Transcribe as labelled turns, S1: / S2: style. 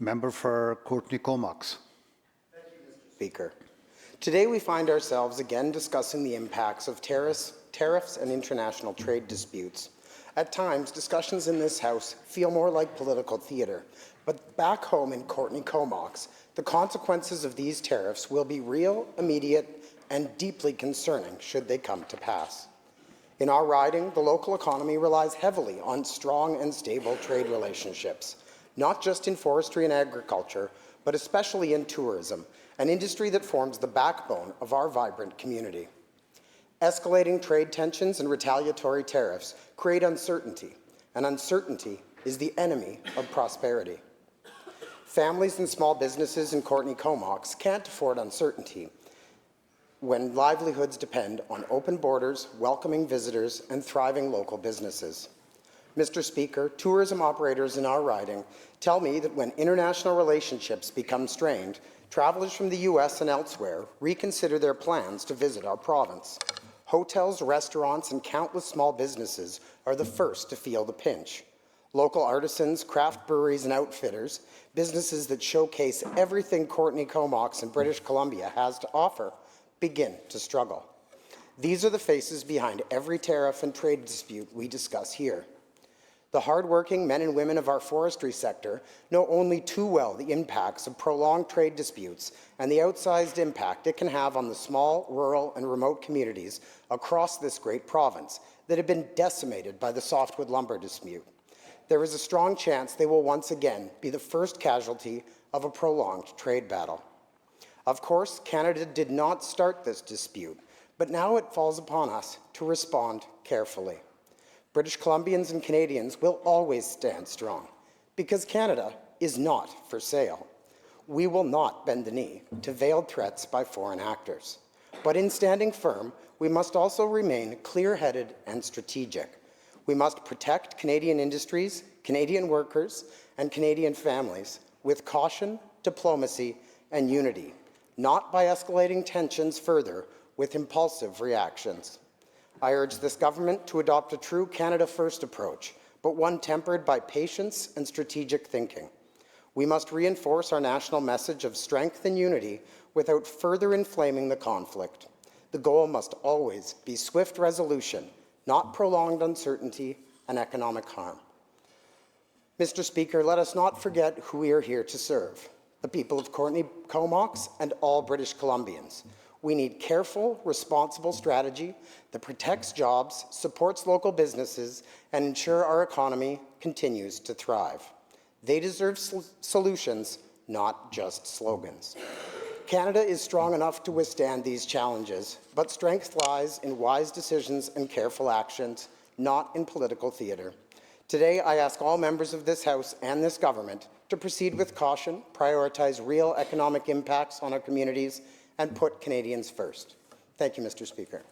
S1: Member for Courtenay-Comox.
S2: Thank you, Mr. Speaker. Today we find ourselves again discussing the impacts of tariffs and international trade disputes. At times, discussions in this House feel more like political theatre, but back home in Courtenay-Comox, the consequences of these tariffs will be real, immediate, and deeply concerning should they come to pass. In our riding, the local economy relies heavily on strong and stable trade relationships, not just in forestry and agriculture, but especially in tourism, an industry that forms the backbone of our vibrant community. Escalating trade tensions and retaliatory tariffs create uncertainty, and uncertainty is the enemy of prosperity. Families and small businesses in Courtenay-Comox can't afford uncertainty when livelihoods depend on open borders, welcoming visitors, and thriving local businesses. Mr. Speaker, tourism operators in our riding tell me that when international relationships become strained, travelers from the U.S. and elsewhere reconsider their plans to visit our province. Hotels, restaurants, and countless small businesses are the first to feel the pinch. Local artisans, craft breweries, and outfitters, businesses that showcase everything Courtenay-Comox and British Columbia has to offer, begin to struggle. These are the faces behind every tariff and trade dispute we discuss here. The hard-working men and women of our forestry sector know only too well the impacts of prolonged trade disputes and the outsized impact it can have on the small, rural, and remote communities across this great province that have been decimated by the softwood lumber dispute. There is a strong chance they will once again be the first casualty of a prolonged trade battle. Of course, Canada did not start this dispute, but now it falls upon us to respond carefully. British Columbians and Canadians will always stand strong because Canada is not for sale. We will not bend the knee to veiled threats by foreign actors. But in standing firm, we must also remain clear-headed and strategic. We must protect Canadian industries, Canadian workers, and Canadian families with caution, diplomacy, and unity, not by escalating tensions further with impulsive reactions. I urge this government to adopt a true Canada First approach, but one tempered by patience and strategic thinking. We must reinforce our national message of strength and unity without further inflaming the conflict. The goal must always be swift resolution, not prolonged uncertainty and economic harm. Mr. Speaker, let us not forget who we are here to serve, the people of Courtenay-Comox and all British Columbians. We need careful, responsible strategy that protects jobs, supports local businesses, and ensures our economy continues to thrive. They deserve solutions, not just slogans. Canada is strong enough to withstand these challenges, but strength lies in wise decisions and careful actions, not in political theatre. Today, I ask all members of this House and this government to proceed with caution, prioritize real economic impacts on our communities, and put Canadians first. Thank you, Mr. Speaker.